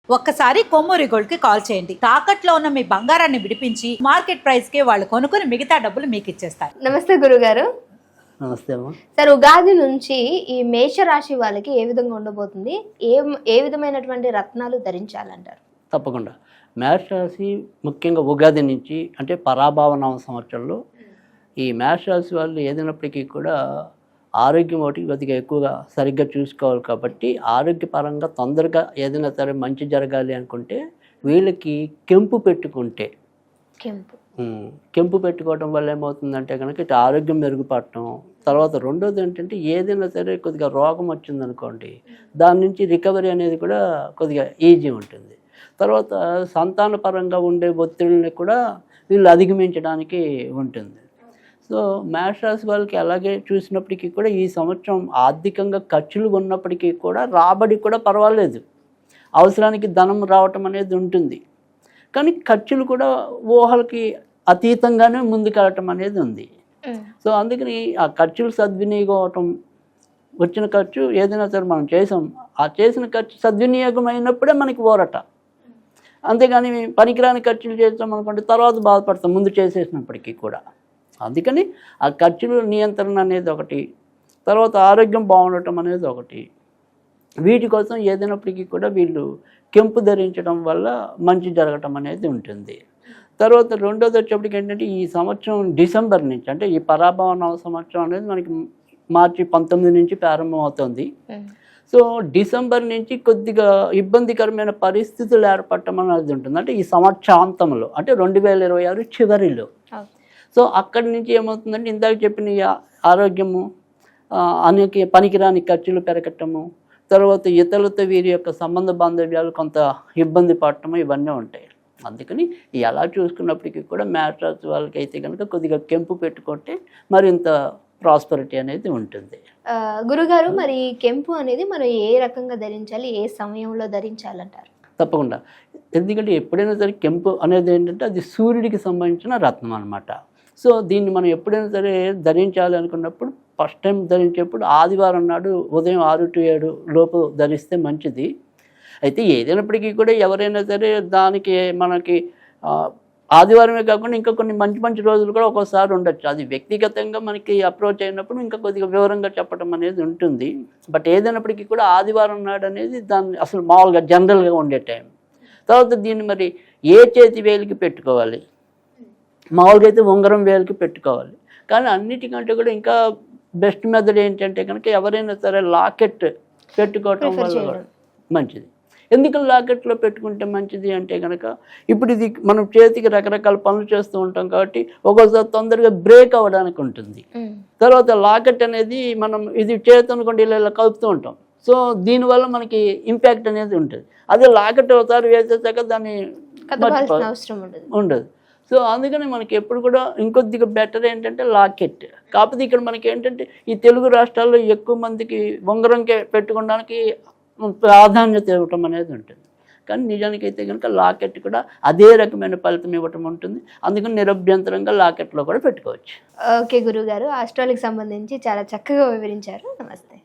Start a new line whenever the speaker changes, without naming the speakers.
ఒక్కసారి కొమ్మూరి గోల్డ్ కి కాల్ చేయండి. తాకట్లో ఉన్న మీ బంగారాన్ని విడిపించి మార్కెట్ ప్రైస్ కి వాళ్ళు కొనుక్కుని మిగతా డబ్బులు మీకు ఇచ్చేస్తారు.
నమస్తే గురుగారు.
నమస్తే అమ్మా.
సార్, ఉగాది నుంచి ఈ మేషరాశి వాళ్ళకి ఏ విధంగా ఉండబోతుంది? ఏ విధమైనటువంటి రత్నాలు ధరించాలంటారు?
తప్పకుండా మేషరాశి ముఖ్యంగా ఉగాది నుంచి అంటే పరాభవ నవ సంవత్సరంలో ఈ మేషరాశి వాళ్ళు ఏదైనప్పటికీ కూడా ఆరోగ్యం ఒకటి కొద్దిగా ఎక్కువగా సరిగ్గా చూసుకోవాలి. కాబట్టి ఆరోగ్యపరంగా తొందరగా ఏదైనా సరే మంచి జరగాలి అనుకుంటే వీళ్ళకి కెంపు పెట్టుకుంటే కెంపు పెట్టుకోవడం వల్ల ఏమవుతుందంటే కనుక ఇటు ఆరోగ్యం మెరుగుపడటం, తర్వాత రెండోది ఏంటంటే ఏదైనా సరే కొద్దిగా రోగం వచ్చిందనుకోండి దాని నుంచి రికవరీ అనేది కూడా కొద్దిగా ఈజీ ఉంటుంది. తర్వాత సంతానపరంగా ఉండే ఒత్తిడిని కూడా వీళ్ళు అధిగమించడానికి ఉంటుంది. సో మేషరాశి వాళ్ళకి అలాగే చూసినప్పటికీ కూడా ఈ సంవత్సరం ఆర్థికంగా ఖర్చులు ఉన్నప్పటికీ కూడా రాబడి కూడా పర్వాలేదు, అవసరానికి ధనం రావటం అనేది ఉంటుంది. కానీ ఖర్చులు కూడా ఊహలకి అతీతంగానే ముందుకెళ్ళటం అనేది ఉంది. సో అందుకని ఆ ఖర్చులు సద్వినియోగం అవటం, వచ్చిన ఖర్చు ఏదైనా సరే మనం చేసాం, ఆ చేసిన ఖర్చు సద్వినియోగం అయినప్పుడే మనకి ఊరట. అంతేగాని పనికిరాని ఖర్చులు చేస్తాం అనుకోండి తర్వాత బాధపడతాం ముందు చేసేసినప్పటికీ కూడా. అందుకని ఆ ఖర్చుల నియంత్రణ అనేది ఒకటి, తర్వాత ఆరోగ్యం బాగుండటం అనేది ఒకటి. వీటి కోసం ఏదైనప్పటికీ కూడా వీళ్ళు కెంపు ధరించడం వల్ల మంచి జరగటం అనేది ఉంటుంది. తర్వాత రెండోది వచ్చేప్పటికి ఏంటంటే ఈ సంవత్సరం డిసెంబర్ నుంచి అంటే ఈ పరాభవ నవ సంవత్సరం అనేది మనకి మార్చి 19 నుంచి ప్రారంభమవుతుంది. సో డిసెంబర్ నుంచి కొద్దిగా ఇబ్బందికరమైన పరిస్థితులు ఏర్పడటం అనేది ఉంటుంది. అంటే ఈ సంవత్సరాంతంలో అంటే 2026 చివరిలో. సో అక్కడి నుంచి ఏమవుతుందంటే ఇందాక చెప్పిన ఆరోగ్యము, అనేక పనికిరాని ఖర్చులు పెరగటము, తర్వాత ఇతరులతో వీరి యొక్క సంబంధ బాంధవ్యాలు కొంత ఇబ్బంది పడటము ఇవన్నీ ఉంటాయి. అందుకని ఎలా చూసుకున్నప్పటికీ కూడా మేషరాశి వాళ్ళకి అయితే కనుక కొద్దిగా కెంపు పెట్టుకుంటే మరింత ప్రాస్పరిటీ అనేది ఉంటుంది.
గురుగారు, మరి కెంపు అనేది మనం ఏ రకంగా ధరించాలి, ఏ సమయంలో ధరించాలంటారు?
తప్పకుండా, ఎందుకంటే ఎప్పుడైనా సరే కెంపు అనేది ఏంటంటే అది సూర్యుడికి సంబంధించిన రత్నం అనమాట. సో దీన్ని మనం ఎప్పుడైనా సరే ధరించాలి అనుకున్నప్పుడు ఫస్ట్ టైం ధరించేప్పుడు ఆదివారం నాడు ఉదయం 6 to 7 లోపు ధరిస్తే మంచిది. అయితే ఏదైనప్పటికీ కూడా ఎవరైనా సరే దానికి మనకి ఆదివారమే కాకుండా ఇంకా కొన్ని మంచి మంచి రోజులు కూడా ఒక్కోసారి ఉండొచ్చు. అది వ్యక్తిగతంగా మనకి అప్రోచ్ అయినప్పుడు ఇంకా కొద్దిగా వివరంగా చెప్పడం అనేది ఉంటుంది. బట్ ఏదైనప్పటికీ కూడా ఆదివారం నాడు అనేది దాన్ని అసలు మామూలుగా జనరల్గా ఉండే టైం. తర్వాత దీన్ని మరి ఏ చేతి వేలికి పెట్టుకోవాలి, మామూలుగా అయితే ఉంగరం వేలికి పెట్టుకోవాలి. కానీ అన్నిటికంటే కూడా ఇంకా బెస్ట్ మెథడ్ ఏంటంటే కనుక ఎవరైనా సరే లాకెట్ పెట్టుకోవటం వల్ల మంచిది. ఎందుకని లాకెట్లో పెట్టుకుంటే మంచిది అంటే కనుక ఇప్పుడు ఇది మనం చేతికి రకరకాల పనులు చేస్తూ ఉంటాం కాబట్టి ఒక్కోసారి తొందరగా బ్రేక్ అవ్వడానికి ఉంటుంది. తర్వాత లాకెట్ అనేది మనం ఇది చేతి అనుకోండి ఇలా కలుపుతూ ఉంటాం. సో దీనివల్ల మనకి ఇంపాక్ట్ అనేది ఉంటుంది. అదే లాకెట్ ఒకసారి వేసేసాక దాన్ని
అవసరం
ఉండదు. సో అందుకని మనకి ఎప్పుడు కూడా ఇంకొద్దిగా బెటర్ ఏంటంటే లాకెట్. కాకపోతే ఇక్కడ మనకి ఏంటంటే ఈ తెలుగు రాష్ట్రాల్లో ఎక్కువ మందికి ఉంగరంకే పెట్టుకోవడానికి ప్రాధాన్యత ఇవ్వటం అనేది ఉంటుంది. కానీ నిజానికి అయితే కనుక లాకెట్ కూడా అదే రకమైన ఫలితం ఇవ్వటం ఉంటుంది. అందుకని నిరభ్యంతరంగా లాకెట్లో కూడా పెట్టుకోవచ్చు.
ఓకే గురుగారు, ఆస్ట్రాలజీకి సంబంధించి చాలా చక్కగా వివరించారు. నమస్తే.